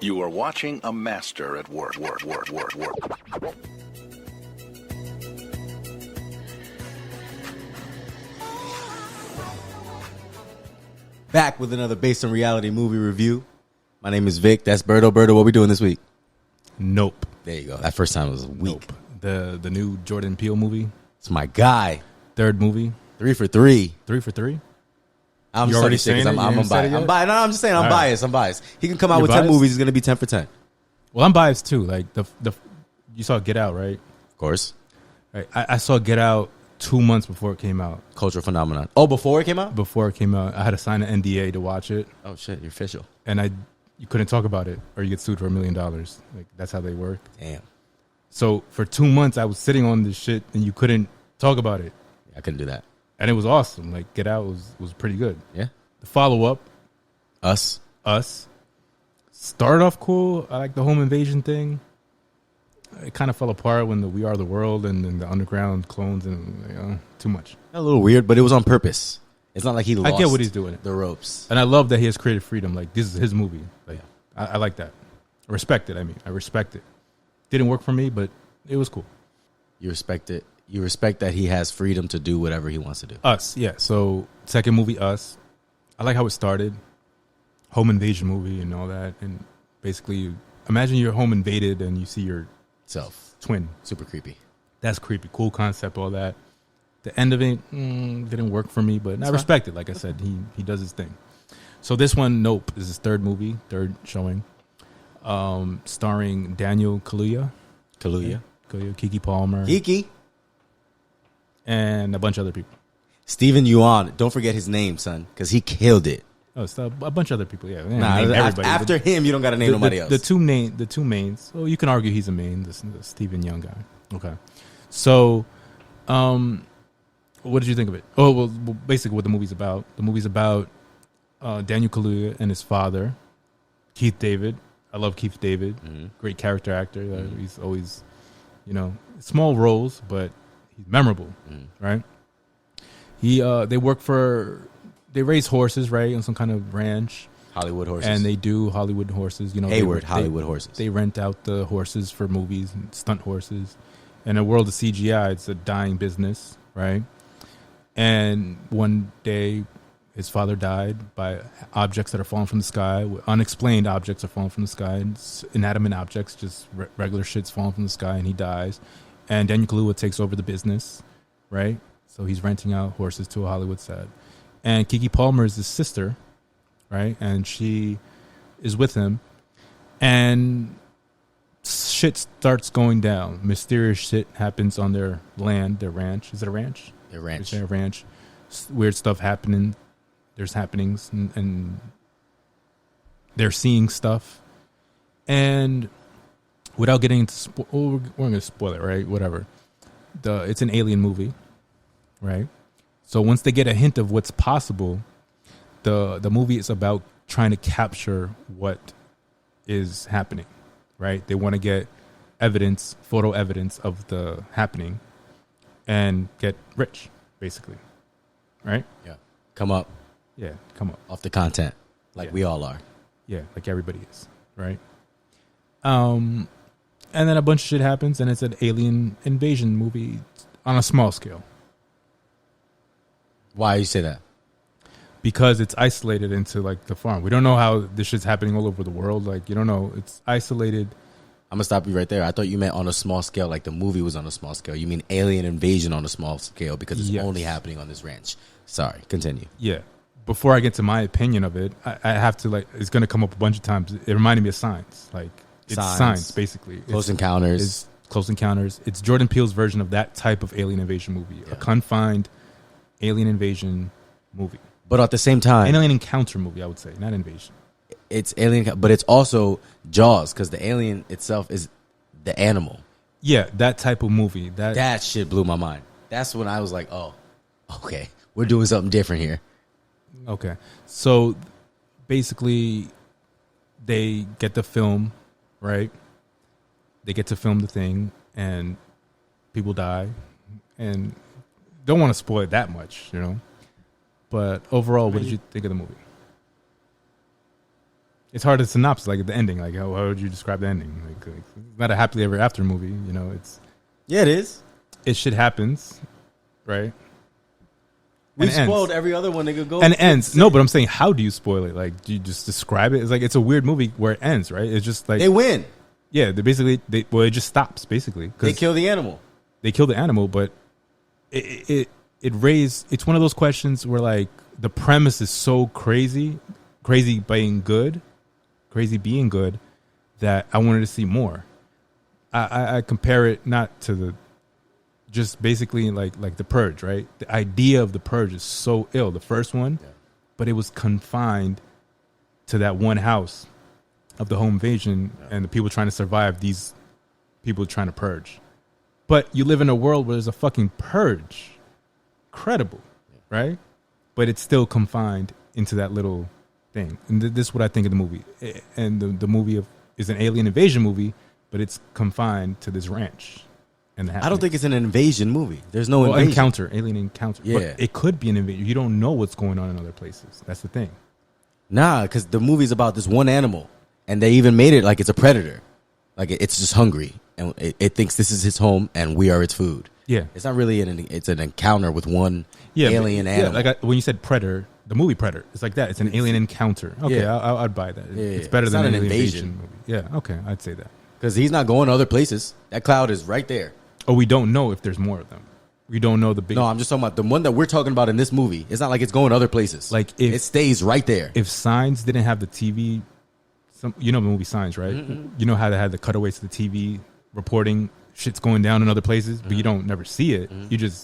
You are watching a master at work. Back with another Based on Reality movie review. My name is Vic. That's Berto. Berto, what we doing this week? Nope. There you go. That first time was weak. Nope. The new Jordan Peele movie. It's my guy. Third movie. 3 for 3. 3 for 3? I'm You just already saying saying it? I'm You ain't said unbiased. it yet? I'm biased. No, I'm just saying I'm All right. biased. I'm biased. He can come out You're with 10 biased? movies. He's going to be 10 for 10. Of Well, I'm biased too. Like the you saw Get Out, right? course. Right. I saw Get Out 2 months before it came out. Cultural phenomenon. Oh, before it came out? Before it came out, I had to sign an NDA to watch it, Oh, shit. You're official. and you couldn't talk about it, or you get sued for $1 million. Like that's how they work. Damn. So for 2 months, I was sitting on this shit, and you couldn't talk about it, I couldn't do that. and it was awesome. Like Get Out was pretty good. Yeah. The follow up, Us. started off cool. I like the home invasion thing. It kind of fell apart when the We Are the World and then the underground clones and too much. A little weird, but it was on purpose. It's not like he lost I get what he's doing. the ropes. And I love that he has creative freedom. Like, this is his movie. Like, Yeah. I like that. I respect it. I respect it. Didn't work for me, but it was cool. You respect it. You respect that he has freedom to do whatever he wants to do. Us, yeah. So, second movie, Us. I like how it started. Home invasion movie and all that. And basically, imagine you're home invaded and you see your Self. twin. Super creepy. That's creepy. Cool concept, all that. The end of it didn't work for me, but I respect it. Like I said, he does his thing. So this one, Nope, is his third showing, starring Daniel Kaluuya, Keke Palmer, and a bunch of other people. Steven Yeun. Don't forget his name, son, because he killed it. Oh, it's a bunch of other people. Yeah, After him, you don't got to name nobody else. The two mains. Well, you can argue he's a main. The Steven Yeun guy. Okay, so, what did you think of it? Oh, well, basically, what the movie's about. The movie's about Daniel Kaluuya and his father, Keith David. I love Keith David. Mm-hmm. Great character actor. He's always, small roles, but he's memorable, right? They raise horses, right, on some kind of ranch. Hollywood horses. And they do Hollywood horses. Hollywood horses. They rent out the horses for movies, and stunt horses. In a world of CGI, it's a dying business, right? And one day, his father died by objects that are falling from the sky. Unexplained objects are falling from the sky. It's inanimate objects, just regular shit's falling from the sky, and he dies. And Daniel Kaluuya takes over the business, right? So he's renting out horses to a Hollywood set. And Keke Palmer is his sister, right? And she is with him. And shit starts going down. Mysterious shit happens on their land, their ranch. Is it a ranch? Their ranch. It's a ranch. Weird stuff happening. There's happenings. And they're seeing stuff. And without getting into... we're going to spoil it, right? Whatever. It's an alien movie, right? So once they get a hint of what's possible, the movie is about trying to capture what is happening, right? They want to get photo evidence of the happening, and get rich, basically, right? Yeah. Come up. Yeah, come up. Off the content, like we all are. Yeah, like everybody is, right? And then a bunch of shit happens, and it's an alien invasion movie on a small scale. Why you say that? Because it's isolated into like the farm. We don't know how this shit's happening all over the world. Like, you don't know. It's isolated. I'm going to stop you right there. I thought you meant on a small scale, like the movie was on a small scale. You mean alien invasion on a small scale because it's only happening on this ranch. Sorry, continue. Yeah. Before I get to my opinion of it, I have to it's going to come up a bunch of times. It reminded me of Science. Like, it's science basically. Close Encounters. It's Close Encounters. It's Jordan Peele's version of that type of alien invasion movie. Yeah. A confined alien invasion movie. But at the same time... An alien encounter movie, I would say, not invasion. It's alien, but it's also Jaws, because the alien itself is the animal. Yeah, that type of movie. That shit blew my mind. That's when I was like, oh, okay, we're doing something different here. Okay. So, basically, they get the film, right? They get to film the thing, and people die, and don't want to spoil it that much, But overall, what did you think of the movie? It's hard to synopsis, like at the ending. Like, how would you describe the ending? Like, it's not a happily ever after movie. You know, Yeah, it is. It shit happens, right? We And it ends. spoiled every other one. Nigga, go And it ends. No, but I'm saying, how do you spoil it? Like, do you just describe it? It's like, it's a weird movie where it ends, right? It's just like they win. Yeah, they basically it just stops basically. They kill the animal. They kill the animal, but it raised. It's one of those questions where like the premise is so crazy being good, that I wanted to see more. I compare it not to the just basically like The Purge, right? The idea of The Purge is so ill. The first one, but it was confined to that one house of the home invasion and the people trying to survive. These people trying to purge. But you live in a world where there's a fucking purge. Credible, right? But it's still confined into that little thing. And this is what I think of the movie. And the movie is an alien invasion movie, but it's confined to this ranch. And I don't think it's an invasion movie. There's no invasion. Alien encounter. Yeah. But it could be an invasion. You don't know what's going on in other places. That's the thing. Nah, because the movie's about this one animal. And they even made it like it's a predator. Like it's just hungry. And it thinks this is its home and we are its food. Yeah. It's not really it's an encounter with one alien animal. Yeah, like when you said Predator, the movie Predator, it's like that. It's an alien encounter. Okay, Yeah. I'd buy that. Yeah, it's yeah. better It's than not an an alien invasion. movie. Yeah, okay, I'd say that. Because he's not going to other places. That cloud is right there. Oh, we don't know if there's more of them. We don't know the big... No, I'm just talking about the one that we're talking about in this movie. It's not like it's going other places. Like if it stays right there. If Signs didn't have the TV... you know the movie Signs, right? You know how they had the cutaways to the TV reporting shit's going down in other places, but you don't never see it.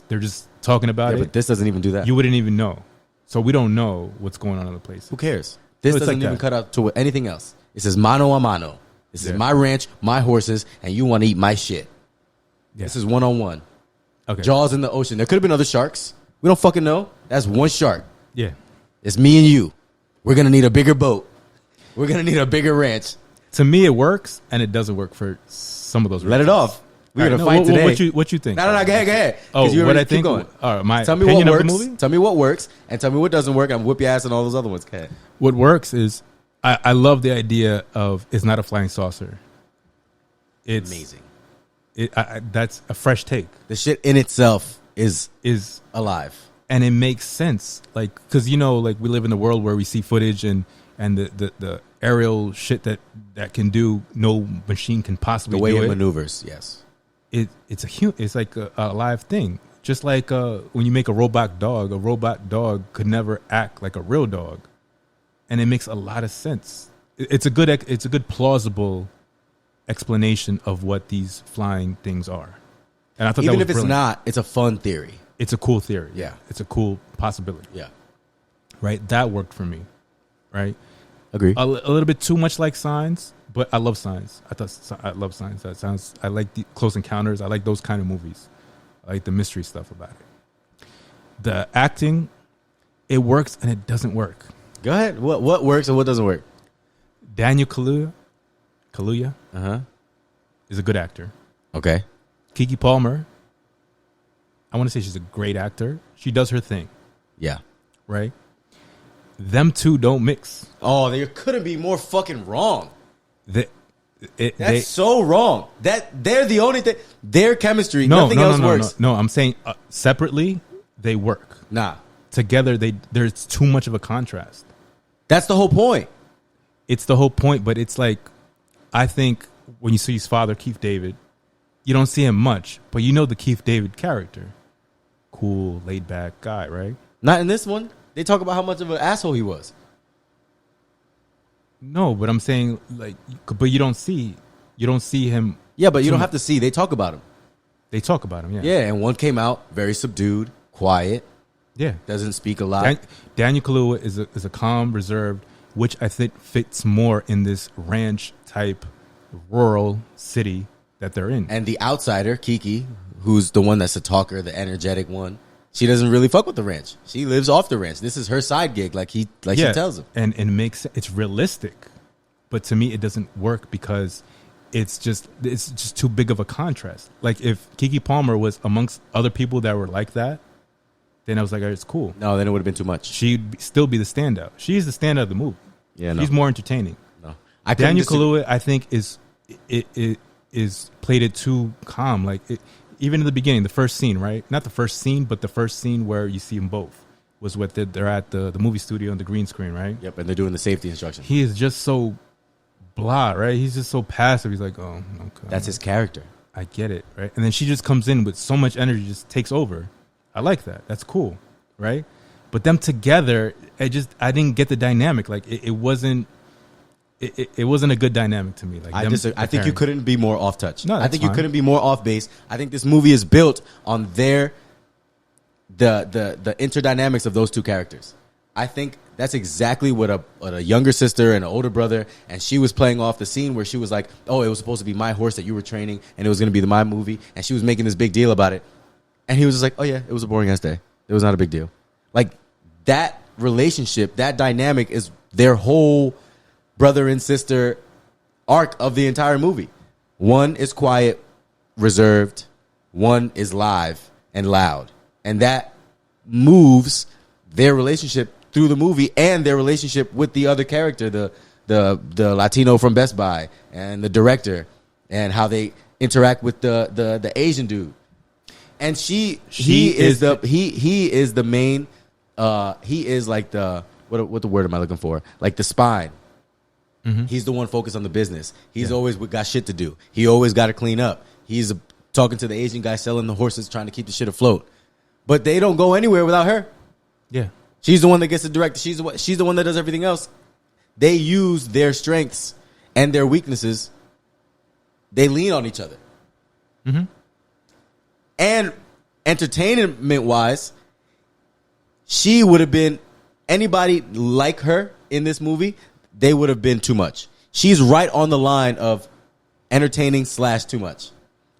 They're just talking about it. But this doesn't even do that. You wouldn't even know. So we don't know what's going on in other places. Who cares? This So it's doesn't like even that. cut out to anything else. It says mano a mano. This is my ranch, my horses, and you want to eat my shit. Yeah. This is one-on-one. Okay. Jaws in the ocean. There could have been other sharks. We don't fucking know. That's one shark. Yeah. It's me and you. We're going to need a bigger boat. We're going to need a bigger ranch. To me, it works, and it doesn't work for some of those. Let it off. We're going to All right, fight today. What you think? No, go ahead. Oh, You what already I think. keep going. All right, my Tell me opinion what of works. the movie. Tell me what works, and tell me what doesn't work. I'm whoop your ass and all those other ones. Okay. What works is I love the idea of it's not a flying saucer. It's amazing. That's a fresh take. The shit in itself is alive, and it makes sense. Like because like we live in a world where we see footage and the aerial shit that can do no machine can possibly the way do it it. maneuvers. Yes. It's like a live thing. Just like when you make a robot dog could never act like a real dog, and it makes a lot of sense. It's a good plausible explanation of what these flying things are. And I thought even that was if it's brilliant. not, it's a fun theory. It's a cool theory. Yeah, it's a cool possibility. Yeah, right. That worked for me. Right. Agree. A little bit too much like Signs. But I love Signs. I love Signs. I like the Close Encounters. I like those kind of movies. I like the mystery stuff about it. The acting, it works and it doesn't work. Go ahead. What works and what doesn't work? Daniel Kaluuya, Uh-huh. is a good actor. Okay. Keke Palmer, I want to say she's a great actor. She does her thing. Yeah. Right? Them two don't mix. Oh, they couldn't be more fucking wrong. That's so wrong. They're the only thing. Their chemistry, nothing else works. No, I'm saying separately they work. Nah. Together there's too much of a contrast. That's the whole point. It's the whole point, but it's like I think when you see his father, Keith David, you don't see him much, but you know the Keith David character. Cool, laid back guy, right? Not in this one. They talk about how much of an asshole he was. No, but I'm saying like, but you don't see him. Yeah, but you don't have to see. They talk about him. They talk about him. Yeah. Yeah, and one came out very subdued, quiet. Yeah, doesn't speak a lot. Daniel Kaluuya is a calm, reserved, which I think fits more in this ranch type rural city that they're in. And the outsider, Keke, who's the one that's a talker, the energetic one. She doesn't really fuck with the ranch. She lives off the ranch. This is her side gig, she tells him. And it makes it's realistic, but to me it doesn't work because it's just too big of a contrast. Like if Keke Palmer was amongst other people that were like that, then I was like, all right, it's cool. No, then it would have been too much. She'd still be the standout. She's the standout of the movie. Yeah, no. She's more entertaining. Daniel Kaluuya, I think, is played it too calm. Like even in the beginning, the first scene, right? Not the first scene, but the first scene where you see them both was what they're at the movie studio on the green screen, right? Yep, and they're doing the safety instructions. He is just so blah, right? He's just so passive. He's like, oh, okay. That's his character. I get it, right? And then she just comes in with so much energy, just takes over. I like that. That's cool, right? But them together, I didn't get the dynamic. Like it wasn't a good dynamic to me. Like I think you couldn't be more off touch. No, I think you fine. couldn't be more off base. I think this movie is built on the interdynamics of those two characters. I think that's exactly what a younger sister and an older brother, and she was playing off the scene where she was like, oh, it was supposed to be my horse that you were training, and it was going to be my movie, and she was making this big deal about it. And he was just like, oh, yeah, it was a boring ass day. It was not a big deal. Like, that relationship, that dynamic is their whole brother and sister arc of the entire movie. One is quiet, reserved. One is live and loud. And that moves their relationship through the movie and their relationship with the other character, the Latino from Best Buy and the director, and how they interact with the Asian dude. And he is the main. He is like what the word am I looking for? Like the spine. Mm-hmm. He's the one focused on the business. He's always got shit to do. He always got to clean up. He's talking to the Asian guy selling the horses, trying to keep the shit afloat. But they don't go anywhere without her. Yeah, she's the one that gets the director. She's the one that does everything else. They use their strengths and their weaknesses. They lean on each other. Mm-hmm. And entertainment-wise, she would have been, anybody like her in this movie, they would have been too much. She's right on the line of entertaining / too much.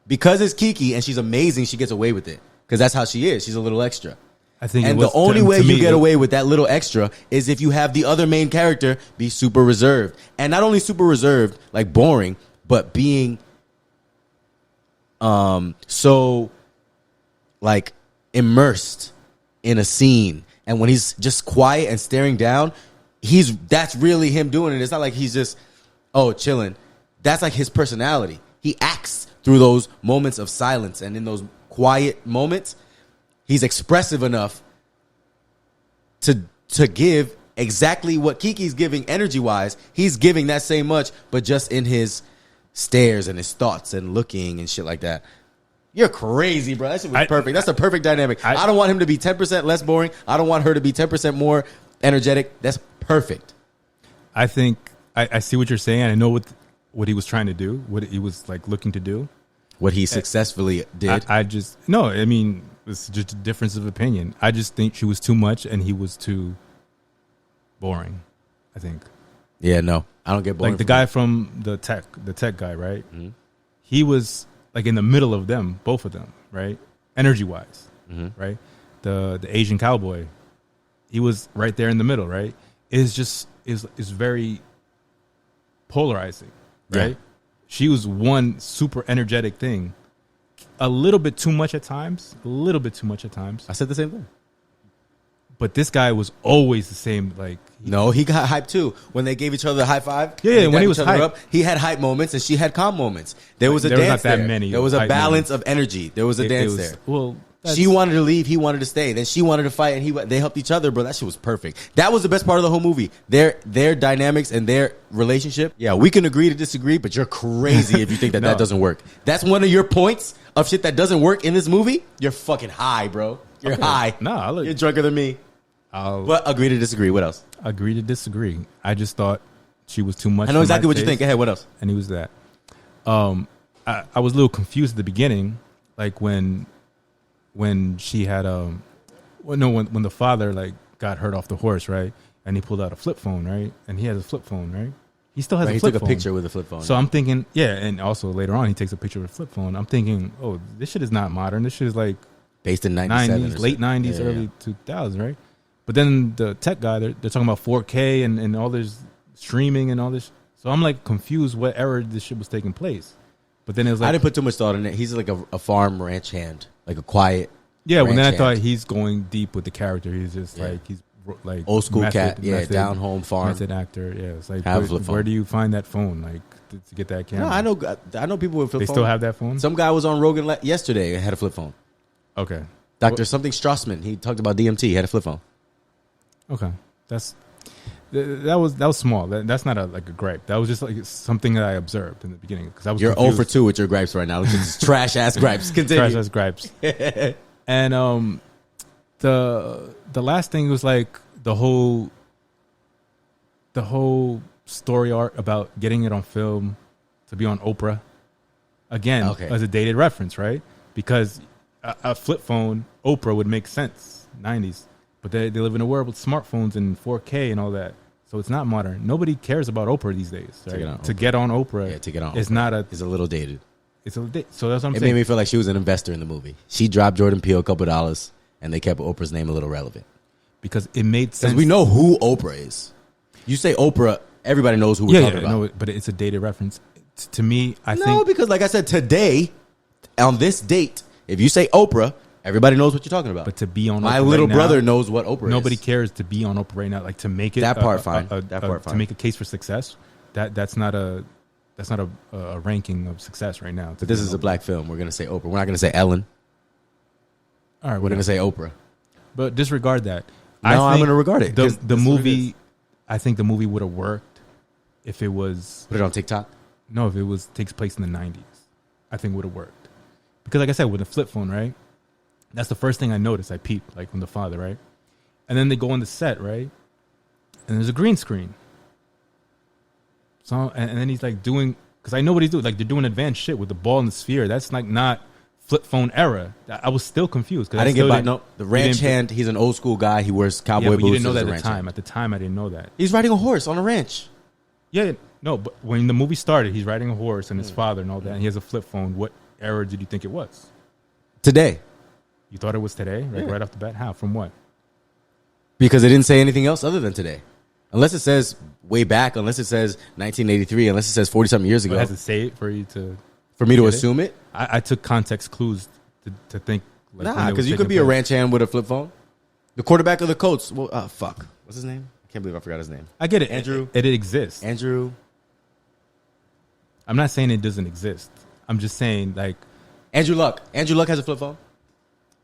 Because it's Keke and she's amazing, she gets away with it. Because that's how she is. She's a little extra. I think and the only way you get away with that little extra is if you have the other main character be super reserved. And not only super reserved, like boring, but being so like immersed in a scene. And when he's just quiet and staring down, that's really him doing it. It's not like he's just chilling. That's like his personality. He acts through those moments of silence, and in those quiet moments, he's expressive enough to give exactly what Keke's giving energy-wise. He's giving that same much, but just in his stares and his thoughts and looking and shit like that. You're crazy, bro. That shit was perfect. That's a perfect dynamic. I don't want him to be 10% less boring. I don't want her to be 10% more energetic. That's perfect. I think I see what you're saying. I know what he was trying to do, what he was like looking to do. What he successfully did. I mean, it's just a difference of opinion. I just think she was too much and he was too boring, I think. Yeah, no. I don't get boring. Like the guy from the tech guy, right? Mm-hmm. He was like in the middle of them, both of them, right? Energy-wise, mm-hmm. right? The Asian cowboy, he was right there in the middle, right? Is very polarizing, right? Yeah. She was one super energetic thing. A little bit too much at times. I said the same thing. But this guy was always the same. Like no, he got hyped too. When they gave each other the high five. Yeah, when he was hyped. Up, he had hype moments and she had calm moments. There was a dance was not that there. Many there was a balance of energy. There was a dance there. Well, she wanted to leave, he wanted to stay. Then she wanted to fight, and they helped each other, bro. That shit was perfect. That was the best part of the whole movie. Their dynamics and their relationship. Yeah, we can agree to disagree, but you're crazy if you think that that doesn't work. That's one of your points of shit that doesn't work in this movie. You're fucking high, bro. You're high. No, you're drunker than me. But agree to disagree. What else? Agree to disagree. I just thought she was too much. I know exactly what you think. Go ahead. What else? And he was that. I was a little confused at the beginning, like when she had when the father like got hurt off the horse, right? And he pulled out a flip phone, right? And he has a flip phone, right? He still has a flip phone. He took a picture with a flip phone. So I'm thinking, yeah, and also later on he takes a picture with a flip phone. I'm thinking, oh, this shit is not modern. This shit is like based in 97, late 90s, early 2000s, right? But then the tech guy, they're talking about 4K and all this streaming and all this. So I'm like confused what era this shit was taking place. But then it was like, I didn't put too much thought in it. He's like a farm ranch hand, like a quiet. Yeah, well, then I thought he's going deep with the character. He's just like, he's like Old school cat, method, down home farm. method actor. Yeah, it's like Have a flip phone. where do you find that phone? Like to get that camera? No, I know people with flip They phone. still have that phone. Some guy was on Rogan yesterday and had a flip phone. Okay, Dr. something Strassman. He talked about DMT. He had a flip phone. okay, that was small. That's not like a gripe. That was just like something that I observed in the beginning because I was. You're confused. 0 for 2 with your gripes right now. Which is trash ass gripes. Continue. Trash ass gripes. And the last thing was like the whole story arc about getting it on film to be on Oprah again as a dated reference, right? Because a flip phone, Oprah would make sense 90s, but they live in a world with smartphones and 4K and all that, so it's not modern. Nobody cares about Oprah these days, right? To get on Oprah, is not a. It's a little dated. It's a so that's what I'm it saying. Made me feel like she was an investor in the movie. She dropped Jordan Peele a couple dollars, and they kept Oprah's name a little relevant because it made sense. Because we know who Oprah is. You say Oprah, everybody knows who we're talking about. No, but it's a dated reference. To me, I think no, because like I said, today on this date, if you say Oprah, everybody knows what you're talking about. But to be on my Oprah little right brother now, knows what Oprah nobody is. cares to be on Oprah right now. Like to make it that part fine. To make a case for success. That's not a ranking of success right now. But this is a black film. We're gonna say Oprah. We're not gonna say Ellen. All right, we're gonna say Oprah. But disregard that. No, I'm gonna regard it. The movie, I think the movie would have worked if it was put it on TikTok. No, if it takes place in the 90s, I think it would have worked. Because like I said, with a flip phone, right? That's the first thing I noticed. I peeped, like from the father, right? And then they go on the set, right? And there's a green screen. So and then he's like doing, because I know what he's doing. Like they're doing advanced shit with the ball and the sphere. That's like not flip phone era. I was still confused. I didn't get by. No, the ranch hand. He's an old school guy. He wears cowboy boots. You didn't know that at the time. Hand. At the time, I didn't know that. He's riding a horse on a ranch. Yeah, no, but when the movie started, he's riding a horse and his father and all that. And he has a flip phone. What era did you think it was? Today. You thought it was today? Like right off the bat? How? From what? Because it didn't say anything else other than today. Unless it says way back, unless it says 1983, unless it says 40-something years ago. It has to say it for you to... For me to assume it? I took context clues to think... Like, nah, because you could be a ranch hand with a flip phone. The quarterback of the Colts. Well, fuck. What's his name? I can't believe I forgot his name. I get it. Andrew. It exists. Andrew. I'm not saying it doesn't exist. I'm just saying, like... Andrew Luck. Andrew Luck has a flip phone?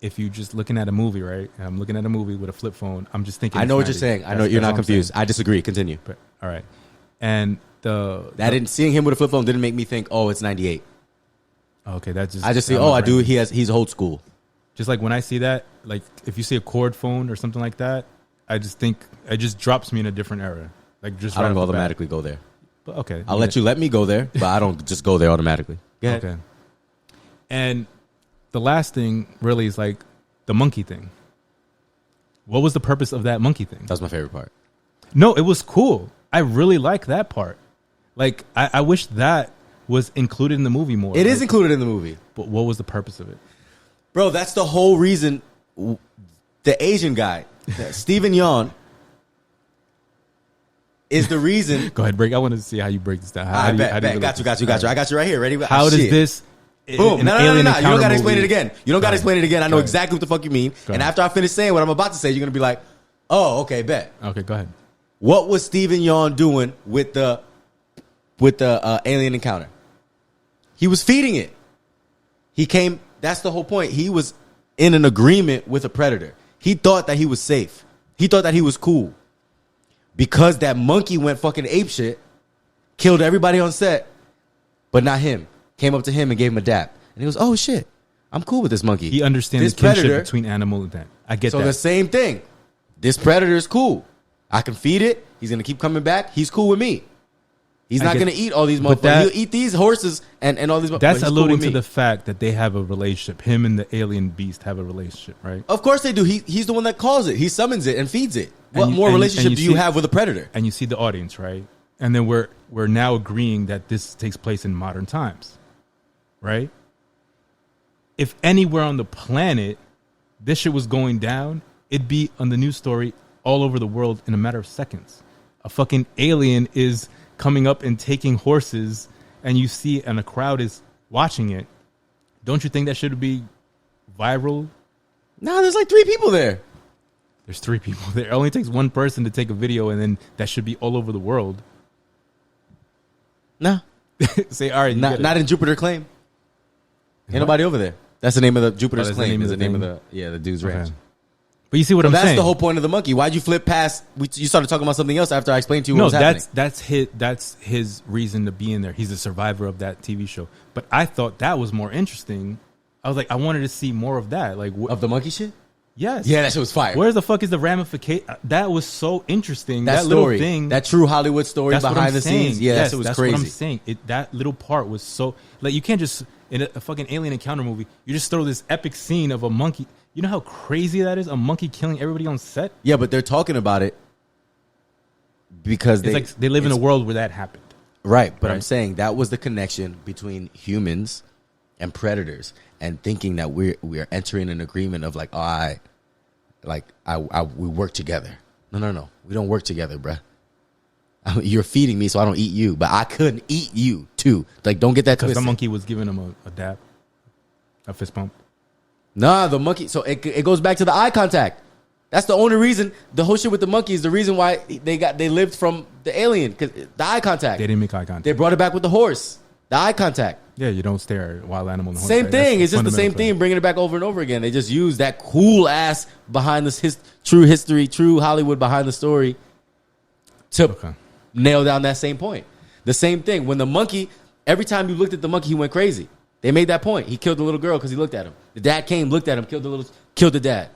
If you're just looking at a movie, right? And I'm looking at a movie with a flip phone, I'm just thinking... I know what you're saying. I know you're not confused. I disagree. Continue. But, all right. And seeing him with a flip phone didn't make me think, oh, it's 98. Okay, that's just... I just see, I do. He's old school. Just like when I see that, like if you see a cord phone or something like that, I just think it just drops me in a different era. Like just I don't automatically go there. But okay, I'll let you let me go there, but I don't just go there automatically. Okay. And the last thing really is like the monkey thing. What was the purpose of that monkey thing? That was my favorite part. No, it was cool. I really like that part. Like I wish that was included in the movie more. It is included in the movie. But what was the purpose of it? Bro, that's the whole reason. The Asian guy, Steven Yeun, is the reason. Go ahead, break. I want to see how you break this down. I got you. I got you right here. Ready? How does this? Boom. No. You don't got to explain it again. You don't got to explain it again. I know exactly what the fuck you mean. And after I finish saying what I'm about to say, you're going to be like, oh, okay, bet. Okay, go ahead. What was Steven Yeun doing with the alien encounter? He was feeding it. He came. That's the whole point. He was in an agreement with a predator. He thought that he was safe. He thought that he was cool. Because that monkey went fucking apeshit, killed everybody on set, but not him. Came up to him and gave him a dap. And he goes, oh shit, I'm cool with this monkey. He understands the kinship between animal and that. I get that. So the same thing. This predator is cool. I can feed it. He's going to keep coming back. He's cool with me. He's not going to eat all these motherfuckers. He'll eat these horses and all these motherfuckers. That's alluding to the fact that they have a relationship. Him and the alien beast have a relationship, right? Of course they do. He's the one that calls it. He summons it and feeds it. What more relationship do you have with a predator? And you see the audience, right? And then we're now agreeing that this takes place in modern times, right? If anywhere on the planet this shit was going down, it'd be on the news story all over the world in a matter of seconds. A fucking alien is coming up and taking horses, and you see, and a crowd is watching it. Don't you think that should be viral? No, there's like 3 people there. There's 3 people there. It only takes one person to take a video, and then that should be all over the world. No. Say, all right, Not in Jupiter Claim. Ain't nobody over there. That's the name of the Jupiter's that's the Claim. name Is of the the name of thing. the dude's ranch. But you see what I'm That's saying? the whole point of the monkey. Why'd you flip past? You started talking about something else after I explained to you what was happening. That's his reason to be in there. He's a survivor of that TV show. But I thought that was more interesting. I was like, I wanted to see more of that. Like Of the monkey shit? yes, Yeah, that shit was fire. Where the fuck is the ramification? That was so interesting. That little story, thing, that true Hollywood story that's what behind I'm the saying. scenes. Yeah, yes, that shit was that's crazy. what I'm saying. That little part was so like you can't just in a fucking alien encounter movie. You just throw this epic scene of a monkey. You know how crazy that is? A monkey killing everybody on set. Yeah, but they're talking about it because They live in a world where that happened. Right, but I'm Right. saying that was the connection between humans and predators, and thinking that we are entering an agreement of like, we work together. No, we don't work together, bruh. You're feeding me, so I don't eat you, but I couldn't eat you too. Like, don't get that Because twisted. the monkey was giving him a dab, a fist pump. Nah, the monkey. So it goes back to the eye contact. That's the only reason. The whole shit with the monkey is the reason why they lived from the alien, because the eye contact. They didn't make eye contact. They brought it back with the horse. The eye contact. Yeah, you don't stare at a wild animal. In the Same horse, right? thing. That's It's just the same fundamental thing, bringing it back over and over again. They just use that cool ass behind this true history, true Hollywood behind the story to nail down that same point. The same thing. When the monkey, every time you looked at the monkey, he went crazy. They made that point. He killed the little girl because he looked at him. The dad came, looked at him, killed the dad.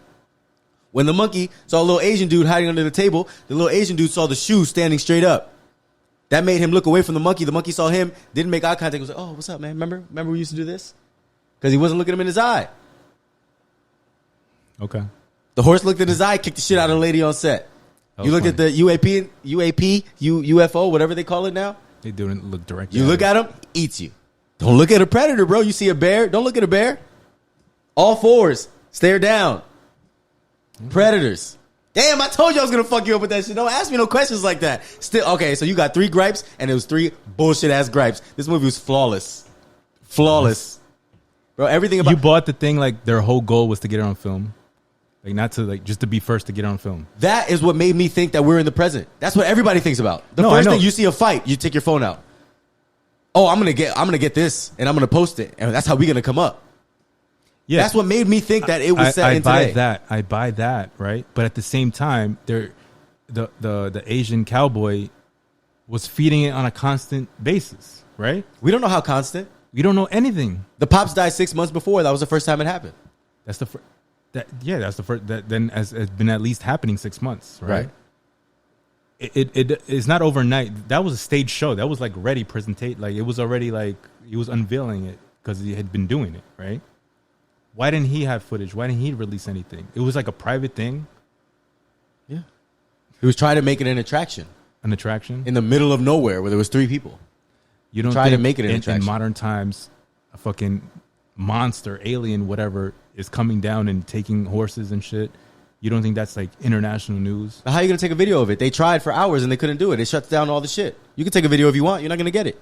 When the monkey saw a little Asian dude hiding under the table, the little Asian dude saw the shoe standing straight up. That made him look away from the monkey. The monkey saw him, didn't make eye contact. Was like, "Oh, what's up, man? Remember we used to do this?" Because he wasn't looking him in his eye. Okay. The horse looked in his eye, kicked the shit out of the lady on set. You look at the UFO, whatever they call it now. They didn't look directly. You look at him, eats you. Don't look at a predator, bro. You see a bear, don't look at a bear. All fours, stare down. Predators. Damn, I told you I was gonna fuck you up with that shit. Don't ask me no questions like that. Still, okay, so you got 3 gripes, and it was 3 bullshit ass gripes. This movie was flawless. Flawless. Bro, everything about You bought the thing like their whole goal was to get it on film. Like not to like just to be first to get it on film. that is what made me think that we're in the present. That's what everybody thinks about. The No, I first know. thing you see a fight, you take your phone out. Oh, I'm gonna get this, and I'm gonna post it, and that's how we're gonna come up. Yeah, That's what made me think that it was set in today. I buy that, right? But at the same time, the Asian cowboy was feeding it on a constant basis, right? We don't know how constant. We don't know anything. The pops died 6 months before. That was the first time it happened. That's the first. That's the first. That then has been at least happening 6 months, right? It is not overnight. That was a stage show. That was like ready presentate. Like it was already like he was unveiling it because he had been doing it, right? Why didn't he have footage? Why didn't he release anything? It was like a private thing, Yeah. He was trying to make it an attraction an attraction. in the middle of nowhere where there was 3 people. You don't Try to think make it an in attraction. modern times, a fucking monster, alien, whatever, is coming down and taking horses and shit. You don't think that's like international news? How are you going to take a video of it? They tried for hours and they couldn't do it. It shuts down all the shit. You can take a video if you want. You're not going to get it.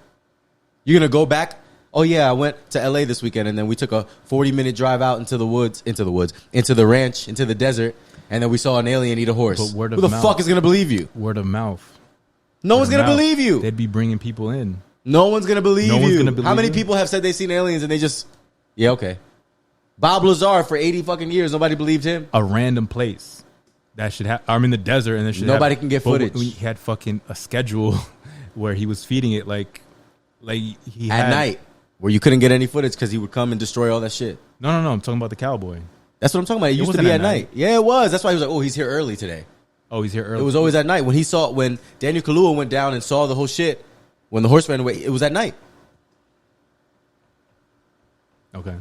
You're going to go back. Oh, yeah, I went to L.A. this weekend, and then we took a 40-minute drive out into the ranch, into the desert, and then we saw an alien eat a horse. But word Who of the mouth. fuck is going to believe you? Word of mouth. No one's Word of going to mouth. believe you. They'd be bringing people in. No one's going to believe No one's you. gonna believe How many you? people have said they've seen aliens, and they just, yeah, okay. Bob Lazar, for 80 fucking years, nobody believed him. A random place that should have. I'm in the desert, and there should Nobody have, can get but footage. We had fucking a schedule where he was feeding it like he At had, night, where you couldn't get any footage because he would come and destroy all that shit. No. I'm talking about the cowboy. That's what I'm talking about. It used to wasn't be at at night. Yeah, it was. That's why he was like, oh, he's here early today. Oh, he's here early. It was always at night. When Daniel Kaluuya went down and saw the whole shit, when the horse ran away, it was at night. Okay.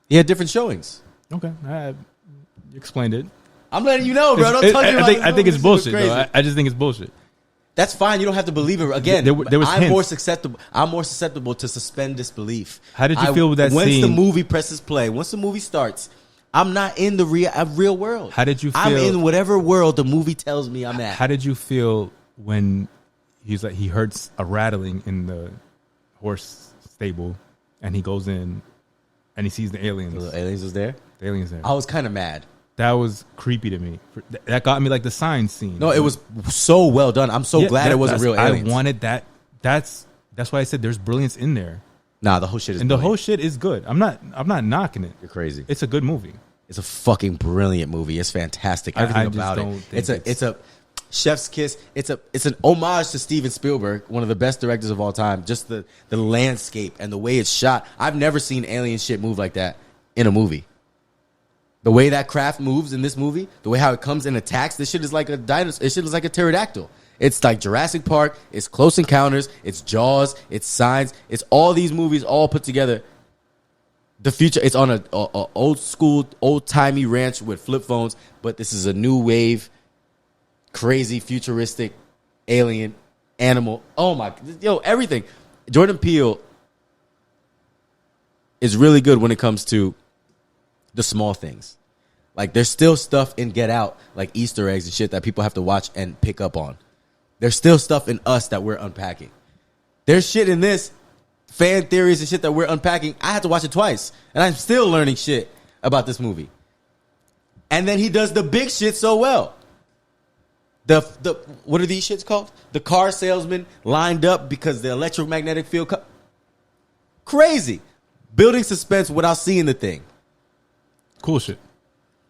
He had different showings. Okay. You explained it. I'm letting you know, bro. Don't It's- touch I me. think it's This is bullshit. crazy. Though. I just think it's bullshit. That's fine. You don't have to believe it. Again, There was I'm hints. more susceptible to suspend disbelief. How did you feel with that once scene? the movie presses play, once the movie starts, I'm not in the real world. How did you I'm feel- in whatever world the movie tells me I'm at. How did you feel when he heard a rattling in the horse stable, and he goes in and he sees the aliens? The aliens was there. The aliens there. I was kind of mad. That was creepy to me. That got me like the sign scene. No, it was so well done. I'm so glad it wasn't real aliens. I wanted that. That's why I said there's brilliance in there. Nah, the whole shit is and brilliant. the whole shit is good. I'm not knocking it. You're crazy. It's a good movie. It's a fucking brilliant movie. It's fantastic. Everything about it. It's a chef's kiss. It's an homage to Steven Spielberg, one of the best directors of all time. Just the landscape and the way it's shot. I've never seen alien shit move like that in a movie. The way that craft moves in this movie, the way how it comes and attacks, this shit is like a dinosaur. This shit is like a pterodactyl. It's like Jurassic Park. It's Close Encounters. It's Jaws. It's Signs. It's all these movies all put together. The future. It's on a old school, old timey ranch with flip phones, but this is a new wave, crazy futuristic alien animal. Oh my, everything. Jordan Peele is really good when it comes to the small things. Like, there's still stuff in Get Out, like Easter eggs and shit that people have to watch and pick up on. There's still stuff in Us that we're unpacking. There's shit in this, fan theories and shit that we're unpacking. I had to watch it twice, and I'm still learning shit about this movie. And then he does the big shit so well. The what are these shits called? The car salesman lined up because the electromagnetic field. Crazy. Building suspense without seeing the thing. Cool shit.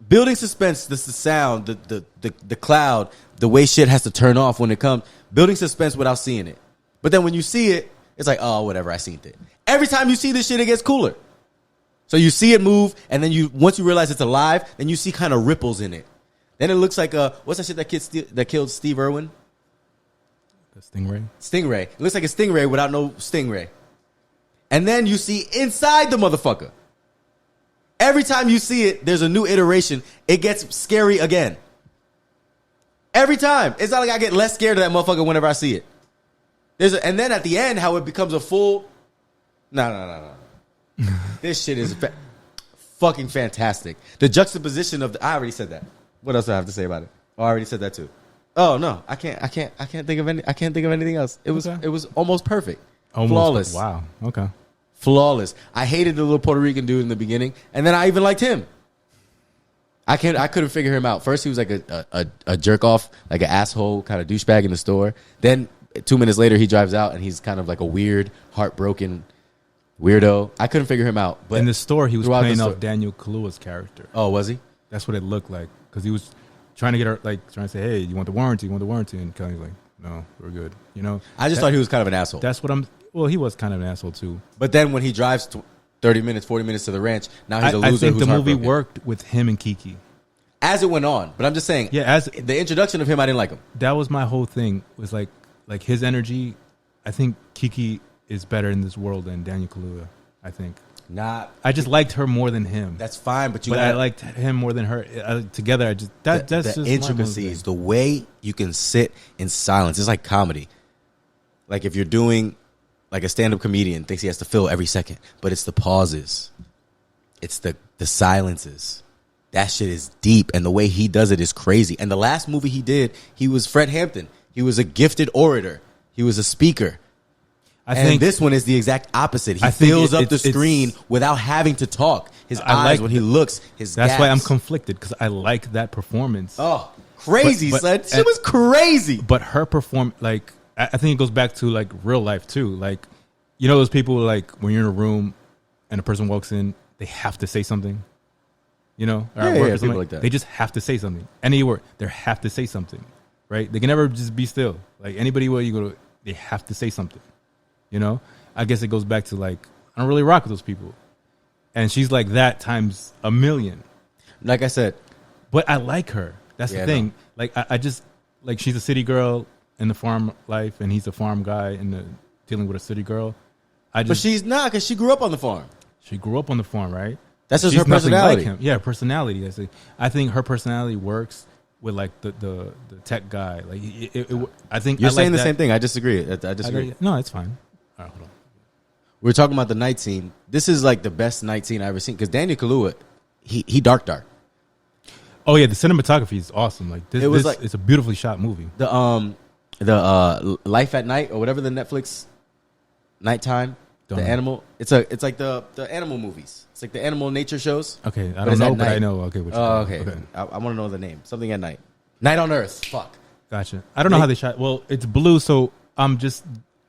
Building suspense, the sound, the cloud, the way shit has to turn off when it comes. Building suspense without seeing it. But then when you see it, it's like, oh, whatever, I seen it. Every time you see this shit, it gets cooler. So you see it move, and then once you realize it's alive, then you see kind of ripples in it. Then it looks like what's that shit that killed Steve Irwin? The stingray. Stingray. It looks like a stingray without no stingray. And then you see inside the motherfucker. Every time you see it, there's a new iteration. It gets scary again. Every time. It's not like I get less scared of that motherfucker whenever I see it. And then at the end, how it becomes a full... No. This shit is fucking fantastic. The juxtaposition of I already said that. What else do I have to say about it? Oh, I already said that too. Oh no, I can't think of anything else. It was almost perfect. Flawless. Wow. Okay. Flawless. I hated the little Puerto Rican dude in the beginning, and then I even liked him. I couldn't figure him out. First, he was like a jerk off, like an asshole kind of douchebag in the store. Then 2 minutes later, he drives out, and he's kind of like a weird, heartbroken weirdo. I couldn't figure him out. But in the store, he was playing off Daniel Kaluuya's character. Oh, was he? That's what it looked like, because he was trying to get her, like trying to say, "Hey, you want the warranty? You want the warranty?" And Kelly's like, "No, we're good." You know. I just thought he was kind of an asshole. That's what I'm. Well, he was kind of an asshole too. But then when he drives 30 minutes, 40 minutes to the ranch, now he's a loser. I think who's the movie worked with him and Keke as it went on. But I'm just saying, as the introduction of him, I didn't like him. That was my whole thing. Was like his energy. I think Keke is better in this world than Daniel Kaluuya. I think. I just liked her more than him. That's fine, but I liked him more than her. Together, I just that's the just intricacies, the way you can sit in silence. It's like comedy. Like if you're doing. Like a stand-up comedian thinks he has to fill every second, but it's the pauses. It's the silences. That shit is deep, and the way he does it is crazy. And the last movie he did, he was Fred Hampton. He was a gifted orator. He was a speaker. I think this one is the exact opposite. He fills up the screen without having to talk. His eyes, when he looks, his That's gaps. why I'm conflicted, because I like that performance. Oh, crazy, son. It was crazy. But her like... I think it goes back to like real life too. Like, you know, those people like when you're in a room and a person walks in, they have to say something. You know, people like that. They just have to say something. Any word, they have to say something, right? They can never just be still. Like anybody where you go to, they have to say something. You know, I guess it goes back to like I don't really rock with those people, and she's like that times a million. Like I said, but I like her. That's the thing. No. Like I just like she's a city girl in the farm life, and he's a farm guy in dealing with a city girl. But she's not, because she grew up on the farm. She grew up on the farm, right? That's just her personality. Like him. Yeah, personality. I think her personality works with like the tech guy. Like I think you're saying the same thing. I disagree. I disagree. No, it's fine. All right, hold on. We're talking about the night scene. This is like the best night scene I've ever seen, because Daniel Kaluuya, he dark. Oh yeah, the cinematography is awesome. Like this, it's a beautifully shot movie. The Life at Night or whatever the Netflix nighttime. The animal. It's like the animal movies. It's like the animal nature shows. Okay, I don't know, but I know. Okay, okay. I want to know the name. Something at night. Night on Earth. Fuck. Gotcha. I don't know how they shot. Well, it's blue, so I'm just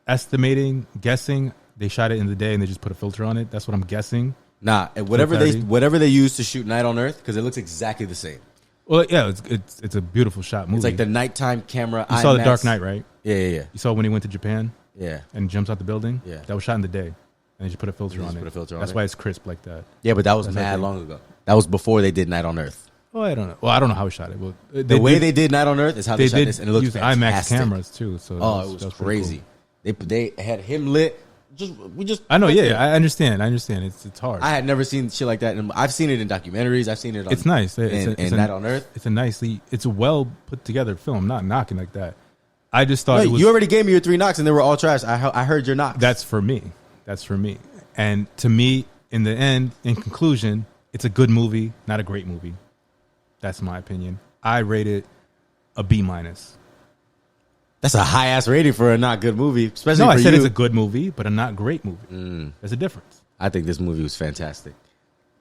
guessing. They shot it in the day and they just put a filter on it. That's what I'm guessing. Nah, whatever they use to shoot Night on Earth, because it looks exactly the same. Well, yeah, it's a beautiful shot movie. It's like the nighttime camera. You saw The Dark Knight, right? Yeah. You saw when he went to Japan? Yeah. And jumps out the building? Yeah. That was shot in the day. And they just put a filter on it. That's why it's crisp like that. Yeah, but that was mad long ago. That was before they did Night on Earth. Oh, I don't know. Well, I don't know how we shot it. Well, the way they did Night on Earth is how they shot this, and it looked fantastic. IMAX cameras too. So it was crazy. Cool. They had him lit. I know. Yeah, I understand. It's hard. I had never seen shit like that, and I've seen it in documentaries. I've seen it. It's nice. It's Night on Earth. It's a well put together film. Not knocking like that. I just thought it was, you already gave me your 3 knocks, and they were all trash. I heard your knocks. That's for me. And to me, in the end, in conclusion, it's a good movie, not a great movie. That's my opinion. I rate it a B-. That's a high ass rating for a not good movie, especially no, for I said you. It's a good movie, but a not great movie. There's a difference. I think this movie was fantastic.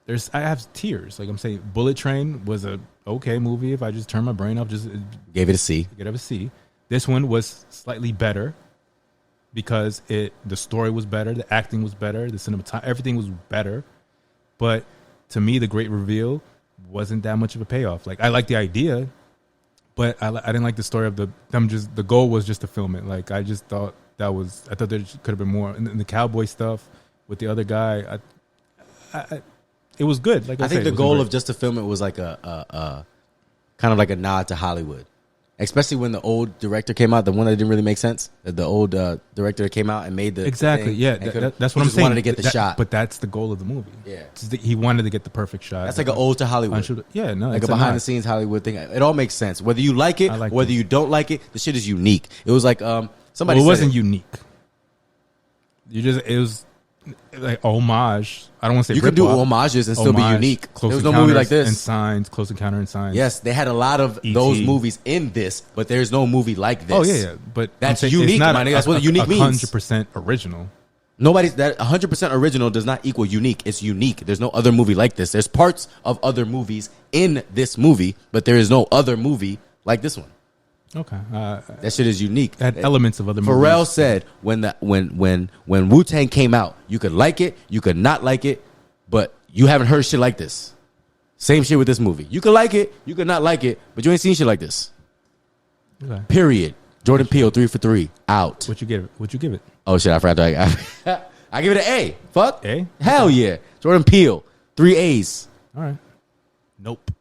I have tears. Like I'm saying, Bullet Train was a okay movie. If I just turn my brain off, just gave it a C. Give it a C. This one was slightly better because the story was better, the acting was better, the cinematography, everything was better. But to me, the great reveal wasn't that much of a payoff. Like I like the idea. But I didn't like the story of the goal was just to film it. Like I just thought I thought there could have been more. And the cowboy stuff with the other guy, it was good. Like I think the goal of just to film it was like a kind of like a nod to Hollywood, especially when the old director came out, the one that didn't really make sense. The old director that came out and made the exactly thing, yeah. That's what I'm saying. Wanted to get the shot, but that's the goal of the movie. Yeah, he wanted to get the perfect shot. That's like an ode to Hollywood. Yeah, no, like a behind the scenes Hollywood thing. It all makes sense. Whether you like it, whether you don't like it, the shit is unique. It was like somebody. Well, it wasn't unique. It was like homage. I don't want to say you can do homages and still be unique. There was no movie like this. And Signs, Close Encounter and Signs. Yes, they had a lot of those movies in this, but there's no movie like this. Oh yeah. But that's unique. It's not that's what unique means. 100% original. That 100% original does not equal unique. It's unique. There's no other movie like this. There's parts of other movies in this movie, but there is no other movie like this one. Okay, that shit is unique. It had elements of other movies. Pharrell said when Wu-Tang came out, you could like it, you could not like it, but you haven't heard shit like this. Same shit with this movie. You could like it, you could not like it, but you ain't seen shit like this. Okay. Period. Jordan Peele 3 for 3 out. What you give it? Oh shit, I forgot to. I give it an A. Fuck A. Hell yeah. Jordan Peele 3 A's. All right. Nope.